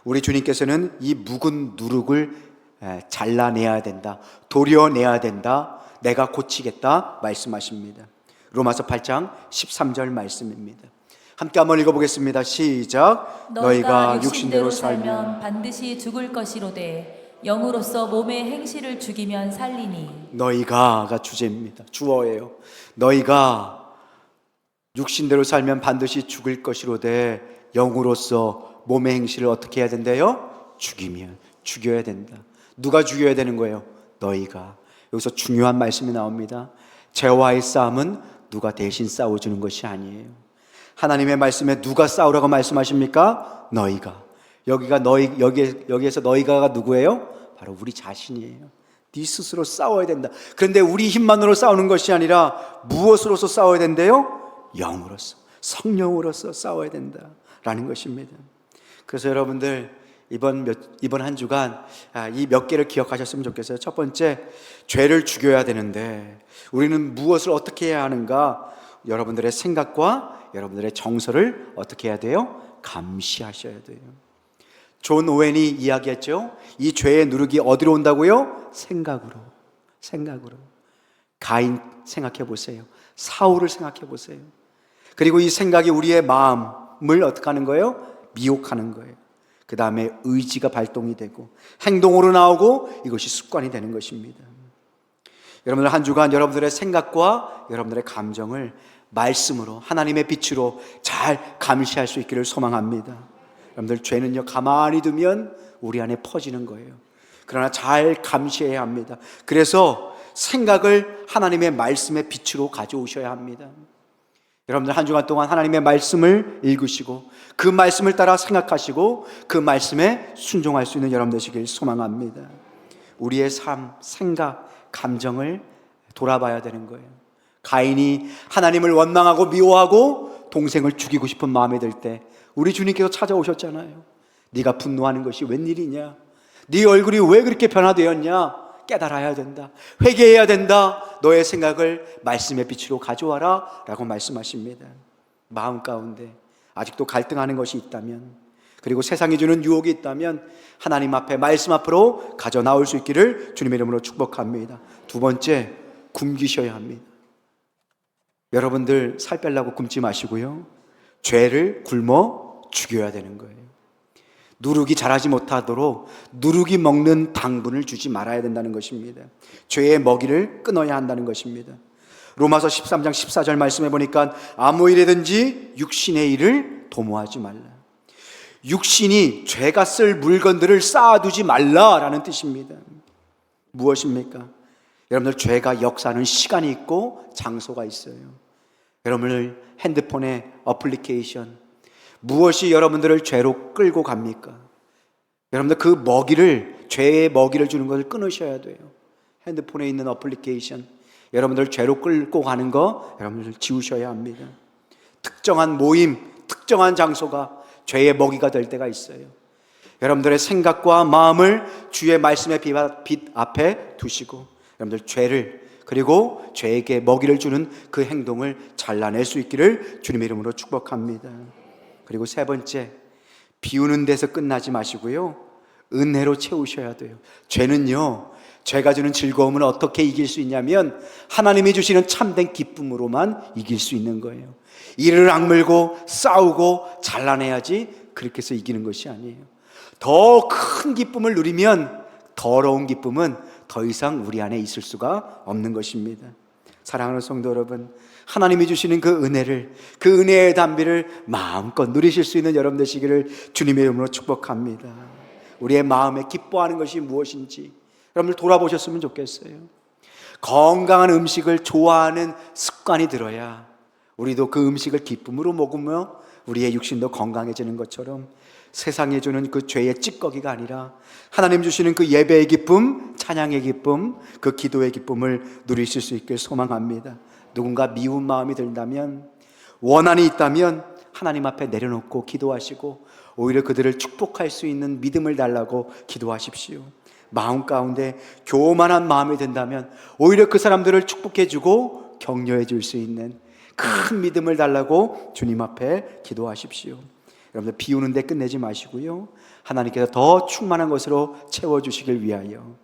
우리 주님께서는 이 묵은 누룩을 잘라내야 된다, 도려내야 된다, 내가 고치겠다 말씀하십니다. 로마서 8장 13절 말씀입니다. 함께 한번 읽어보겠습니다. 시작. 너희가 육신대로 살면 반드시 죽을 것이로되 영으로서 몸의 행실을 죽이면 살리니. 너희가가 주제입니다. 주어예요. 너희가 육신대로 살면 반드시 죽을 것이로되 영으로서 몸의 행실을 어떻게 해야 된대요? 죽여야 된다. 누가 죽여야 되는 거예요? 너희가. 여기서 중요한 말씀이 나옵니다. 죄와의 싸움은 누가 대신 싸워주는 것이 아니에요. 하나님의 말씀에 누가 싸우라고 말씀하십니까? 너희가. 여기에서 너희가가 누구예요? 바로 우리 자신이에요. 네 스스로 싸워야 된다. 그런데 우리 힘만으로 싸우는 것이 아니라 무엇으로서 싸워야 된대요? 영으로서, 성령으로서 싸워야 된다라는 것입니다. 그래서 여러분들 이번 한 주간 이 몇 개를 기억하셨으면 좋겠어요. 첫 번째, 죄를 죽여야 되는데 우리는 무엇을 어떻게 해야 하는가? 여러분들의 생각과 여러분들의 정서를 어떻게 해야 돼요? 감시하셔야 돼요. 존 오웬이 이야기했죠. 이 죄의 누룩이 어디로 온다고요? 생각으로. 가인 생각해 보세요. 사울을 생각해 보세요. 그리고 이 생각이 우리의 마음을 어떻게 하는 거예요? 미혹하는 거예요. 그 다음에 의지가 발동이 되고 행동으로 나오고 이것이 습관이 되는 것입니다. 여러분들 한 주간 여러분들의 생각과 여러분들의 감정을 말씀으로, 하나님의 빛으로 잘 감시할 수 있기를 소망합니다. 여러분들, 죄는요 가만히 두면 우리 안에 퍼지는 거예요. 그러나 잘 감시해야 합니다. 그래서 생각을 하나님의 말씀의 빛으로 가져오셔야 합니다. 여러분들 한 주간 동안 하나님의 말씀을 읽으시고 그 말씀을 따라 생각하시고 그 말씀에 순종할 수 있는 여러분 되시길 소망합니다. 우리의 삶, 생각, 감정을 돌아봐야 되는 거예요. 가인이 하나님을 원망하고 미워하고 동생을 죽이고 싶은 마음이 들 때 우리 주님께서 찾아오셨잖아요. 네가 분노하는 것이 웬일이냐? 네 얼굴이 왜 그렇게 변화되었냐? 깨달아야 된다. 회개해야 된다. 너의 생각을 말씀의 빛으로 가져와라 라고 말씀하십니다. 마음 가운데 아직도 갈등하는 것이 있다면, 그리고 세상이 주는 유혹이 있다면 하나님 앞에, 말씀 앞으로 가져 나올 수 있기를 주님의 이름으로 축복합니다. 두 번째, 굶기셔야 합니다. 여러분들 살 빼려고 굶지 마시고요, 죄를 굶어 죽여야 되는 거예요. 누룩이 자라지 못하도록 누룩이 먹는 당분을 주지 말아야 된다는 것입니다. 죄의 먹이를 끊어야 한다는 것입니다. 로마서 13장 14절 말씀해 보니까 아무 일이든지 육신의 일을 도모하지 말라. 육신이 죄가 쓸 물건들을 쌓아두지 말라라는 뜻입니다. 무엇입니까? 여러분들 죄가 역사하는 시간이 있고 장소가 있어요. 여러분들 핸드폰의 어플리케이션, 무엇이 여러분들을 죄로 끌고 갑니까? 여러분들 그 먹이를, 죄의 먹이를 주는 것을 끊으셔야 돼요. 핸드폰에 있는 어플리케이션, 여러분들 죄로 끌고 가는 거 여러분들 지우셔야 합니다. 특정한 모임, 특정한 장소가 죄의 먹이가 될 때가 있어요. 여러분들의 생각과 마음을 주의 말씀의 빛 앞에 두시고 여러분들 죄를, 그리고 죄에게 먹이를 주는 그 행동을 잘라낼 수 있기를 주님의 이름으로 축복합니다. 그리고 세 번째, 비우는 데서 끝나지 마시고요, 은혜로 채우셔야 돼요. 죄는요, 죄가 주는 즐거움은 어떻게 이길 수 있냐면 하나님이 주시는 참된 기쁨으로만 이길 수 있는 거예요. 이를 악물고 싸우고 잘라내야지 그렇게 해서 이기는 것이 아니에요. 더 큰 기쁨을 누리면 더러운 기쁨은 더 이상 우리 안에 있을 수가 없는 것입니다. 사랑하는 성도 여러분, 하나님이 주시는 그 은혜를, 그 은혜의 담비를 마음껏 누리실 수 있는 여러분 되시기를 주님의 이름으로 축복합니다. 우리의 마음에 기뻐하는 것이 무엇인지 여러분들 돌아보셨으면 좋겠어요. 건강한 음식을 좋아하는 습관이 들어야 우리도 그 음식을 기쁨으로 먹으며 우리의 육신도 건강해지는 것처럼 세상에 주는 그 죄의 찌꺼기가 아니라 하나님 주시는 그 예배의 기쁨, 찬양의 기쁨, 그 기도의 기쁨을 누리실 수 있길 소망합니다. 누군가 미운 마음이 든다면, 원한이 있다면 하나님 앞에 내려놓고 기도하시고 오히려 그들을 축복할 수 있는 믿음을 달라고 기도하십시오. 마음 가운데 교만한 마음이 든다면 오히려 그 사람들을 축복해주고 격려해 줄 수 있는 큰 믿음을 달라고 주님 앞에 기도하십시오. 여러분들 비우는 데 끝내지 마시고요, 하나님께서 더 충만한 것으로 채워주시길 위하여,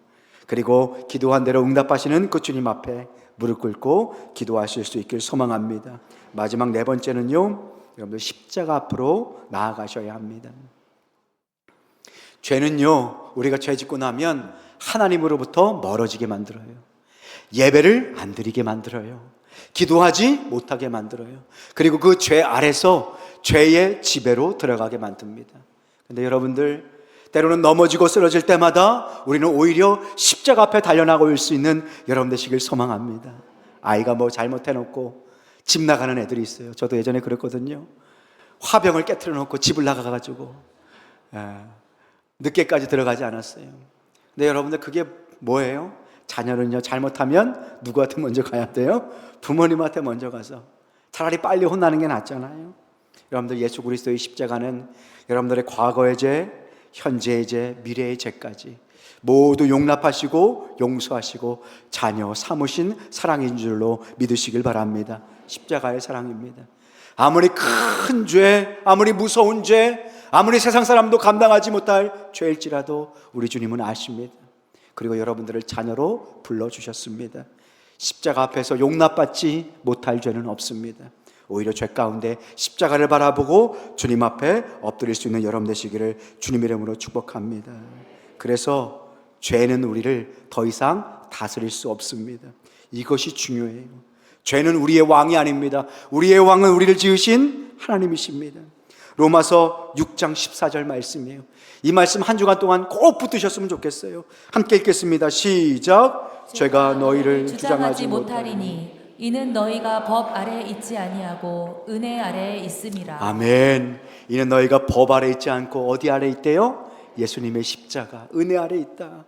그리고 기도한 대로 응답하시는 그 주님 앞에 무릎 꿇고 기도하실 수 있길 소망합니다. 마지막 네 번째는요, 여러분들 십자가 앞으로 나아가셔야 합니다. 죄는요, 우리가 죄 짓고 나면 하나님으로부터 멀어지게 만들어요. 예배를 안 드리게 만들어요. 기도하지 못하게 만들어요. 그리고 그 죄 아래서 죄의 지배로 들어가게 만듭니다. 근데 여러분들, 때로는 넘어지고 쓰러질 때마다 우리는 오히려 십자가 앞에 달려나가 올 수 있는 여러분 되시길 소망합니다. 아이가 뭐 잘못해놓고 집 나가는 애들이 있어요. 저도 예전에 그랬거든요. 화병을 깨트려 놓고 집을 나가가지고 늦게까지 들어가지 않았어요. 근데 여러분들 그게 뭐예요? 자녀는요, 잘못하면 누구한테 먼저 가야 돼요? 부모님한테 먼저 가서 차라리 빨리 혼나는 게 낫잖아요. 여러분들, 예수 그리스도의 십자가는 여러분들의 과거의 죄, 현재의 죄, 미래의 죄까지 모두 용납하시고 용서하시고 자녀 삼으신 사랑인 줄로 믿으시길 바랍니다. 십자가의 사랑입니다. 아무리 큰 죄, 아무리 무서운 죄, 아무리 세상 사람도 감당하지 못할 죄일지라도 우리 주님은 아십니다. 그리고 여러분들을 자녀로 불러주셨습니다. 십자가 앞에서 용납받지 못할 죄는 없습니다. 오히려 죄 가운데 십자가를 바라보고 주님 앞에 엎드릴 수 있는 여러분 되시기를 주님의 이름으로 축복합니다. 그래서 죄는 우리를 더 이상 다스릴 수 없습니다. 이것이 중요해요. 죄는 우리의 왕이 아닙니다. 우리의 왕은 우리를 지으신 하나님이십니다. 로마서 6장 14절 말씀이에요. 이 말씀 한 주간 동안 꼭 붙드셨으면 좋겠어요. 함께 읽겠습니다. 시작. 죄가 너희를 주장하지 못하리니 이는 너희가 법 아래 있지 아니하고 은혜 아래 있음이라. 아멘. 이는 너희가 법 아래 있지 않고 어디 아래 있대요? 예수님의 십자가, 은혜 아래 있다.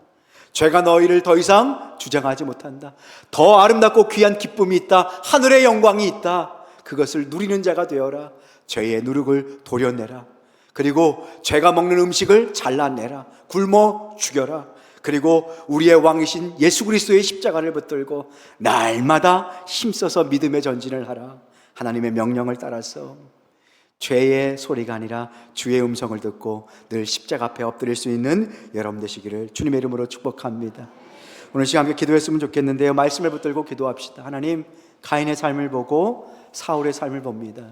죄가 너희를 더 이상 주장하지 못한다. 더 아름답고 귀한 기쁨이 있다. 하늘의 영광이 있다. 그것을 누리는 자가 되어라. 죄의 누룩을 도려내라. 그리고 죄가 먹는 음식을 잘라내라. 굶어 죽여라. 그리고 우리의 왕이신 예수 그리스도의 십자가를 붙들고 날마다 힘써서 믿음의 전진을 하라. 하나님의 명령을 따라서 죄의 소리가 아니라 주의 음성을 듣고 늘 십자가 앞에 엎드릴 수 있는 여러분 되시기를 주님의 이름으로 축복합니다. 오늘 시간 함께 기도했으면 좋겠는데요, 말씀을 붙들고 기도합시다. 하나님, 가인의 삶을 보고 사울의 삶을 봅니다.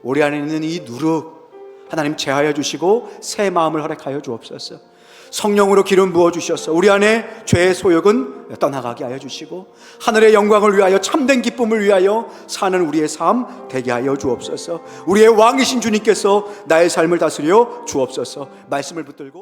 우리 안에 있는 이 누룩 하나님 제하여 주시고 새 마음을 허락하여 주옵소서. 성령으로 기름 부어 주셔서 우리 안에 죄의 소욕은 떠나가게 하여 주시고 하늘의 영광을 위하여 참된 기쁨을 위하여 사는 우리의 삶 되게 하여 주옵소서. 우리의 왕이신 주님께서 나의 삶을 다스려 주옵소서. 말씀을 붙들고